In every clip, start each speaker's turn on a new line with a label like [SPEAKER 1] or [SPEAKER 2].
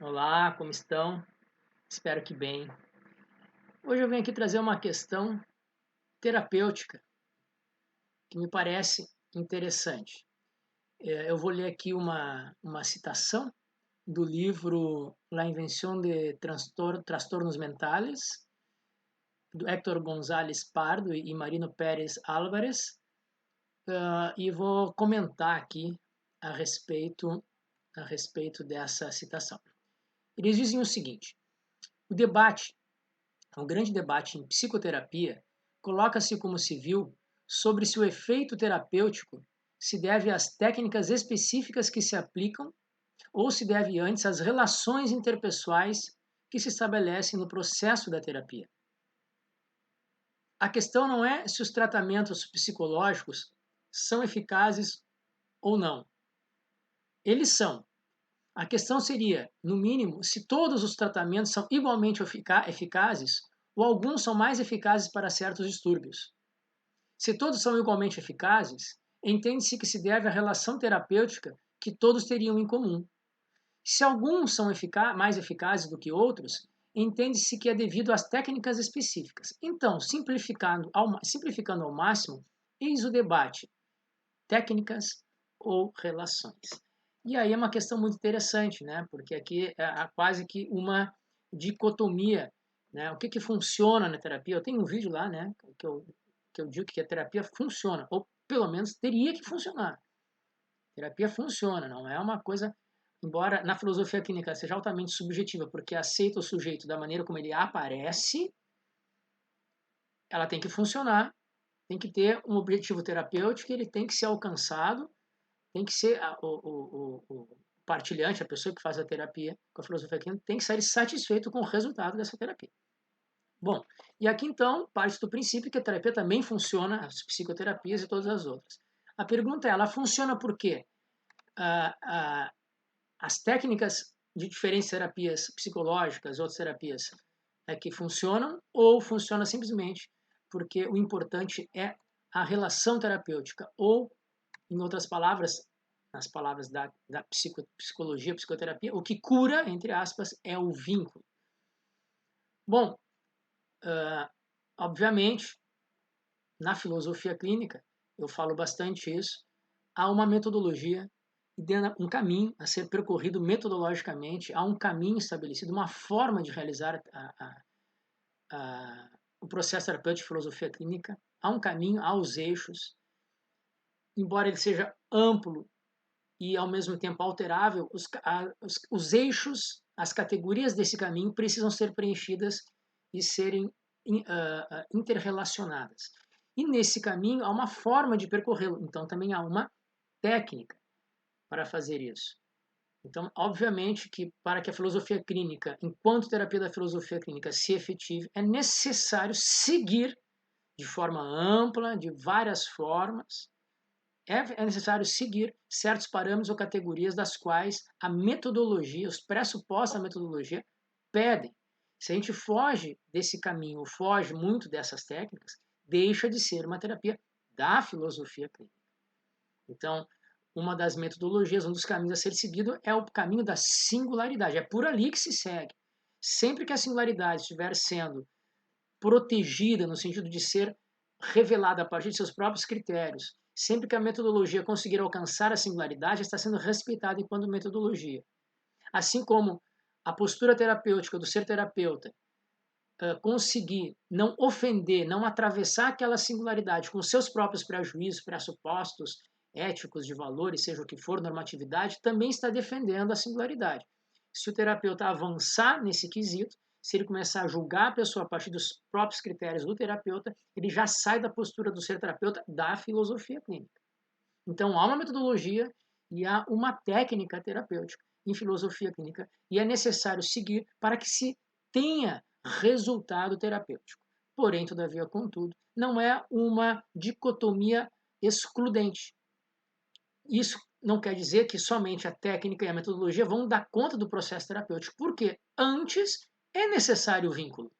[SPEAKER 1] Olá, como estão? Espero que bem. Hoje eu venho aqui trazer uma questão terapêutica que me parece interessante. Eu vou ler aqui uma citação do livro La Invención de Trastornos Mentales, do Héctor González Pardo e Marino Pérez Álvarez, e vou comentar aqui a respeito, a respeito dessa citação. Eles dizem o seguinte: o debate um grande debate em psicoterapia coloca-se, como se viu, sobre se o efeito terapêutico se deve às técnicas específicas que se aplicam ou se deve antes às relações interpessoais que se estabelecem no processo da terapia. A questão não é se os tratamentos psicológicos são eficazes ou não. Eles são. A questão seria, no mínimo, se todos os tratamentos são igualmente eficazes ou alguns são mais eficazes para certos distúrbios. Se todos são igualmente eficazes, entende-se que se deve à relação terapêutica que todos teriam em comum. Se alguns são mais eficazes do que outros, entende-se que é devido às técnicas específicas. Então, simplificando ao máximo, eis o debate: técnicas ou relações. E aí é uma questão muito interessante, né? Porque aqui há quase que uma dicotomia, né? O que funciona na terapia? Eu tenho um vídeo lá, né? Que eu digo que a terapia funciona, ou pelo menos teria que funcionar. A terapia funciona, não é uma coisa, embora na filosofia clínica seja altamente subjetiva, porque aceita o sujeito da maneira como ele aparece, ela tem que funcionar, tem que ter um objetivo terapêutico, ele tem que ser alcançado, tem que ser o partilhante, a pessoa que faz a terapia com a filosofia clínica, tem que sair satisfeito com o resultado dessa terapia. Bom, e aqui então parte do princípio que a terapia também funciona, as psicoterapias e todas as outras. A pergunta é, ela funciona por quê? As técnicas de diferentes terapias psicológicas, outras terapias, que funcionam, ou funciona simplesmente porque o importante é a relação terapêutica, ou, em outras palavras, nas palavras da psicologia, psicoterapia, o que cura, entre aspas, é o vínculo. Bom, obviamente, na filosofia clínica, eu falo bastante isso, há uma metodologia, um caminho a ser percorrido metodologicamente, há um caminho estabelecido, uma forma de realizar o processo terapêutico de filosofia clínica, há um caminho, há os eixos, embora ele seja amplo e ao mesmo tempo alterável, os eixos, as categorias desse caminho precisam ser preenchidas e serem interrelacionadas. E nesse caminho há uma forma de percorrê-lo, então também há uma técnica para fazer isso. Então, obviamente que para que a filosofia clínica, enquanto terapia da filosofia clínica, se efetive, é necessário seguir de forma ampla, de várias formas, é necessário seguir certos parâmetros ou categorias das quais a metodologia, os pressupostos da metodologia pedem. Se a gente foge desse caminho, ou foge muito dessas técnicas, deixa de ser uma terapia da filosofia clínica. Então, uma das metodologias, um dos caminhos a ser seguido é o caminho da singularidade. É por ali que se segue. Sempre que a singularidade estiver sendo protegida no sentido de ser revelada a partir de seus próprios critérios, sempre que a metodologia conseguir alcançar a singularidade, está sendo respeitada enquanto metodologia. Assim como a postura terapêutica do ser terapeuta conseguir não ofender, não atravessar aquela singularidade com seus próprios prejuízos, pressupostos éticos, de valores, seja o que for, normatividade, também está defendendo a singularidade. Se o terapeuta avançar nesse quesito, se ele começar a julgar a pessoa a partir dos próprios critérios do terapeuta, ele já sai da postura do ser terapeuta da filosofia clínica. Então, há uma metodologia e há uma técnica terapêutica em filosofia clínica e é necessário seguir para que se tenha resultado terapêutico. Porém, todavia, contudo, não é uma dicotomia excludente. Isso não quer dizer que somente a técnica e a metodologia vão dar conta do processo terapêutico, porque antes é necessário o vínculo.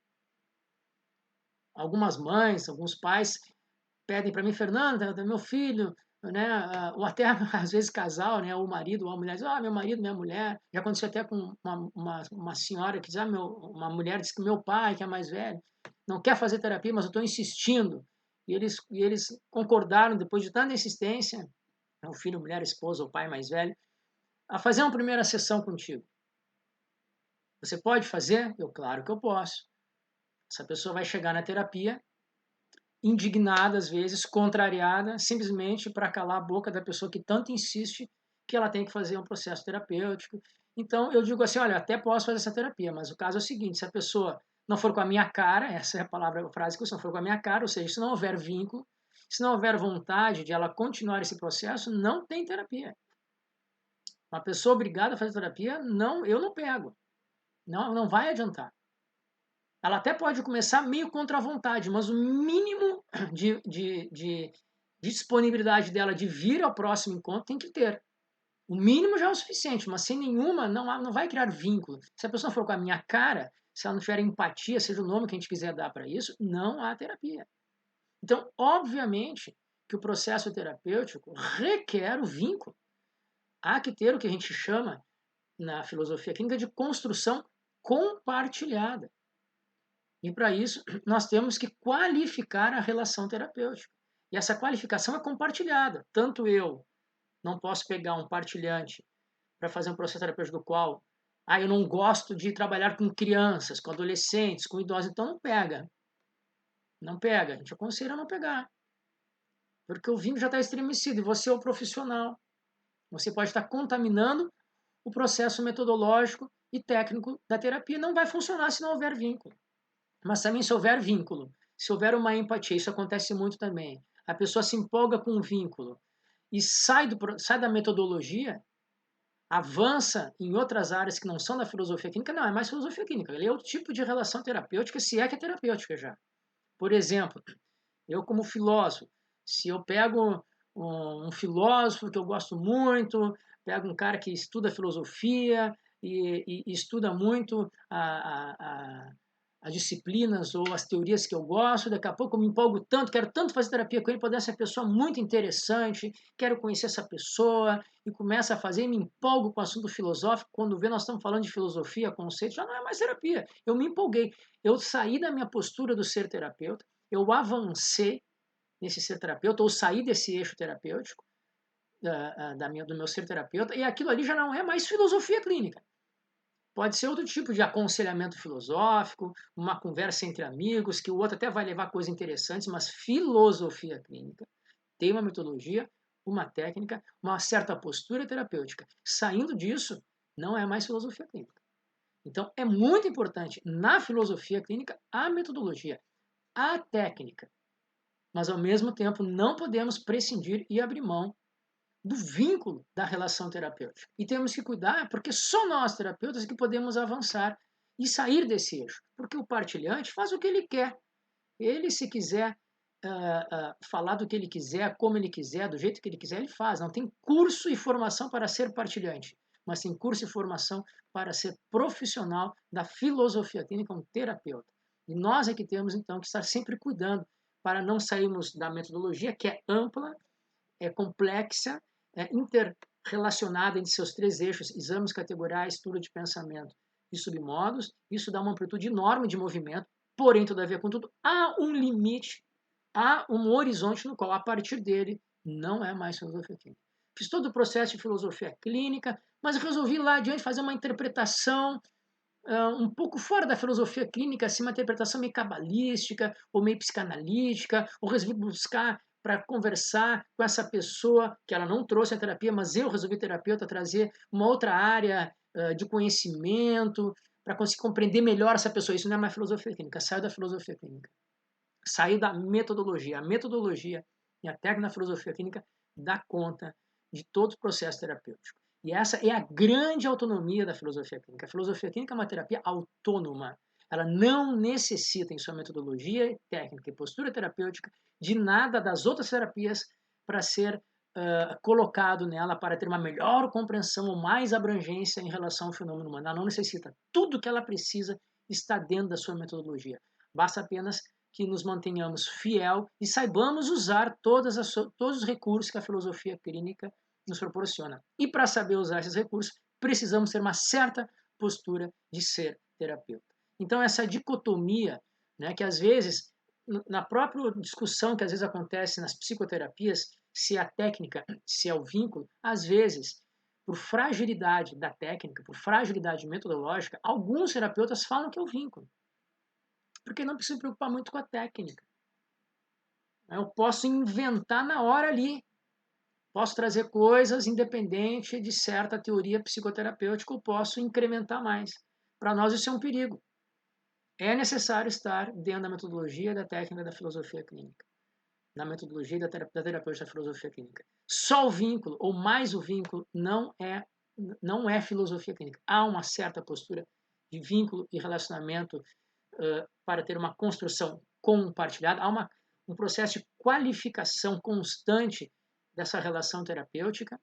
[SPEAKER 1] Algumas mães, alguns pais pedem para mim, Fernanda, meu filho né? Ou até às vezes casal, né? O marido ou a mulher diz, meu marido, minha mulher. Já aconteceu até com uma senhora que diz, uma mulher diz que meu pai, que é mais velho, não quer fazer terapia, mas eu estou insistindo. E eles concordaram, depois de tanta insistência, o filho, mulher, esposa, o pai mais velho, a fazer uma primeira sessão contigo. Você pode fazer? Eu, claro que eu posso. Essa pessoa vai chegar na terapia indignada, às vezes, contrariada, simplesmente para calar a boca da pessoa que tanto insiste que ela tem que fazer um processo terapêutico. Então, eu digo assim, olha, até posso fazer essa terapia, mas o caso é o seguinte, se a pessoa não for com a minha cara, essa é a palavra, a frase que eu uso, não for com a minha cara, ou seja, se não houver vínculo, se não houver vontade de ela continuar esse processo, não tem terapia. Uma pessoa obrigada a fazer terapia, não, eu não pego. Não vai adiantar. Ela até pode começar meio contra a vontade, mas o mínimo de disponibilidade dela de vir ao próximo encontro tem que ter. O mínimo já é o suficiente, mas sem nenhuma não vai criar vínculo. Se a pessoa for com a minha cara, se ela não tiver empatia, seja o nome que a gente quiser dar para isso, não há terapia. Então, obviamente, que o processo terapêutico requer o vínculo. Há que ter o que a gente chama, na filosofia clínica, de construção compartilhada. E para isso, nós temos que qualificar a relação terapêutica. E essa qualificação é compartilhada. Tanto eu não posso pegar um partilhante para fazer um processo terapêutico do qual eu não gosto de trabalhar com crianças, com adolescentes, com idosos, então não pega. Não pega. A gente aconselha a não pegar. Porque o vínculo já está estremecido e você é o profissional. Você pode estar contaminando o processo metodológico e técnico da terapia. Não vai funcionar se não houver vínculo. Mas também se houver vínculo, se houver uma empatia, isso acontece muito também. A pessoa se empolga com um vínculo e sai da metodologia, avança em outras áreas que não são da filosofia clínica, não é mais filosofia clínica, ele é outro tipo de relação terapêutica, se é que é terapêutica já. Por exemplo, eu como filósofo, se eu pego um filósofo que eu gosto muito, pego um cara que estuda filosofia e estuda muito as disciplinas ou as teorias que eu gosto, daqui a pouco eu me empolgo tanto, quero tanto fazer terapia com ele, pode ser uma pessoa muito interessante, quero conhecer essa pessoa, e começa a fazer, e me empolgo com o assunto filosófico, quando vê nós estamos falando de filosofia, conceito, já não é mais terapia, eu me empolguei, eu saí da minha postura do ser terapeuta, eu avancei nesse ser terapeuta, ou saí desse eixo terapêutico, do meu ser terapeuta, e aquilo ali já não é mais filosofia clínica. Pode ser outro tipo de aconselhamento filosófico, uma conversa entre amigos, que o outro até vai levar coisas interessantes, mas filosofia clínica tem uma metodologia, uma técnica, uma certa postura terapêutica. Saindo disso, não é mais filosofia clínica. Então, é muito importante na filosofia clínica a metodologia, a técnica, mas ao mesmo tempo não podemos prescindir e abrir mão do vínculo da relação terapêutica. E temos que cuidar, porque só nós, terapeutas, que podemos avançar e sair desse eixo. Porque o partilhante faz o que ele quer. Ele, se quiser falar do que ele quiser, como ele quiser, do jeito que ele quiser, ele faz. Não tem curso e formação para ser partilhante, mas tem curso e formação para ser profissional da filosofia clínica, um terapeuta. E nós é que temos, então, que estar sempre cuidando para não sairmos da metodologia, que é ampla, é complexa, é interrelacionada entre seus três eixos, exames categoriais, estudo de pensamento e submodos. Isso dá uma amplitude enorme de movimento, porém, todavia, contudo, há um limite, há um horizonte no qual, a partir dele, não é mais filosofia clínica. Fiz todo o processo de filosofia clínica, mas resolvi lá adiante fazer uma interpretação um pouco fora da filosofia clínica, assim, uma interpretação meio cabalística ou meio psicanalítica, ou resolvi buscar para conversar com essa pessoa que ela não trouxe a terapia, mas eu resolvi, terapeuta, trazer uma outra área de conhecimento para conseguir compreender melhor essa pessoa. Isso não é mais filosofia clínica, saiu da filosofia clínica, saiu da metodologia. A metodologia e a técnica da filosofia clínica dá conta de todo o processo terapêutico. E essa é a grande autonomia da filosofia clínica. A filosofia clínica é uma terapia autônoma. Ela não necessita, em sua metodologia, técnica e postura terapêutica, de nada das outras terapias para ser colocado nela para ter uma melhor compreensão ou mais abrangência em relação ao fenômeno humano. Ela não necessita. Tudo que ela precisa está dentro da sua metodologia. Basta apenas que nos mantenhamos fiel e saibamos usar todos os recursos que a filosofia clínica nos proporciona. E para saber usar esses recursos, precisamos ter uma certa postura de ser terapeuta. Então, essa dicotomia, né, que às vezes, na própria discussão que às vezes acontece nas psicoterapias, se é a técnica, se é o vínculo, às vezes, por fragilidade da técnica, por fragilidade metodológica, alguns terapeutas falam que é o vínculo. Porque não precisa se preocupar muito com a técnica. Eu posso inventar na hora ali. Posso trazer coisas independente de certa teoria psicoterapêutica, ou posso incrementar mais. Para nós isso é um perigo. É necessário estar dentro da metodologia, da técnica, da filosofia clínica. Na metodologia da terapêutica da filosofia clínica. Só o vínculo, ou mais o vínculo, não é filosofia clínica. Há uma certa postura de vínculo e relacionamento para ter uma construção compartilhada. Há um processo de qualificação constante dessa relação terapêutica,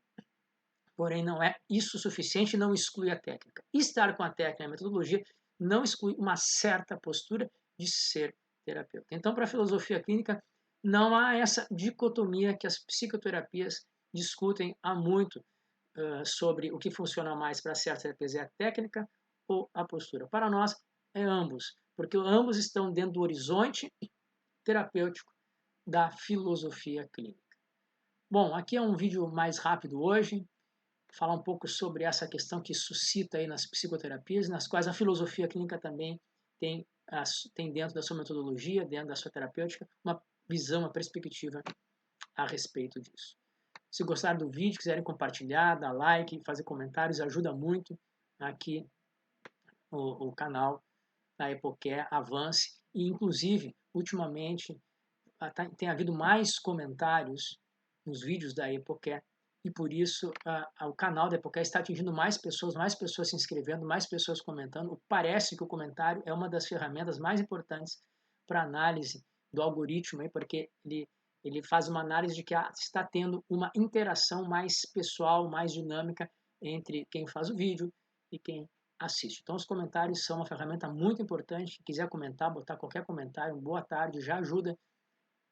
[SPEAKER 1] porém não é isso suficiente, não exclui a técnica. Estar com a técnica e a metodologia não exclui uma certa postura de ser terapeuta. Então, para a filosofia clínica, não há essa dicotomia que as psicoterapias discutem há muito sobre o que funciona mais para certas terapias, é a técnica ou a postura. Para nós, é ambos, porque ambos estão dentro do horizonte terapêutico da filosofia clínica. Bom, aqui é um vídeo mais rápido hoje, falar um pouco sobre essa questão que suscita aí nas psicoterapias, nas quais a filosofia clínica também tem dentro da sua metodologia, dentro da sua terapêutica, uma visão, uma perspectiva a respeito disso. Se gostaram do vídeo, quiserem compartilhar, dar like, fazer comentários, ajuda muito aqui o canal da Epocare avance. E, inclusive, ultimamente, tem havido mais comentários nos vídeos da Epocare, e por isso o canal da Epocare está atingindo mais pessoas se inscrevendo, mais pessoas comentando. Parece que o comentário é uma das ferramentas mais importantes para análise do algoritmo, aí, porque ele faz uma análise de que está tendo uma interação mais pessoal, mais dinâmica entre quem faz o vídeo e quem assiste. Então, os comentários são uma ferramenta muito importante. Se quiser comentar, botar qualquer comentário, boa tarde, já ajuda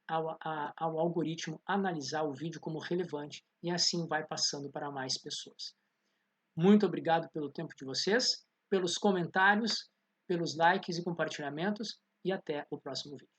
[SPEAKER 1] ao algoritmo analisar o vídeo como relevante e assim vai passando para mais pessoas. Muito obrigado pelo tempo de vocês, pelos comentários, pelos likes e compartilhamentos e até o próximo vídeo.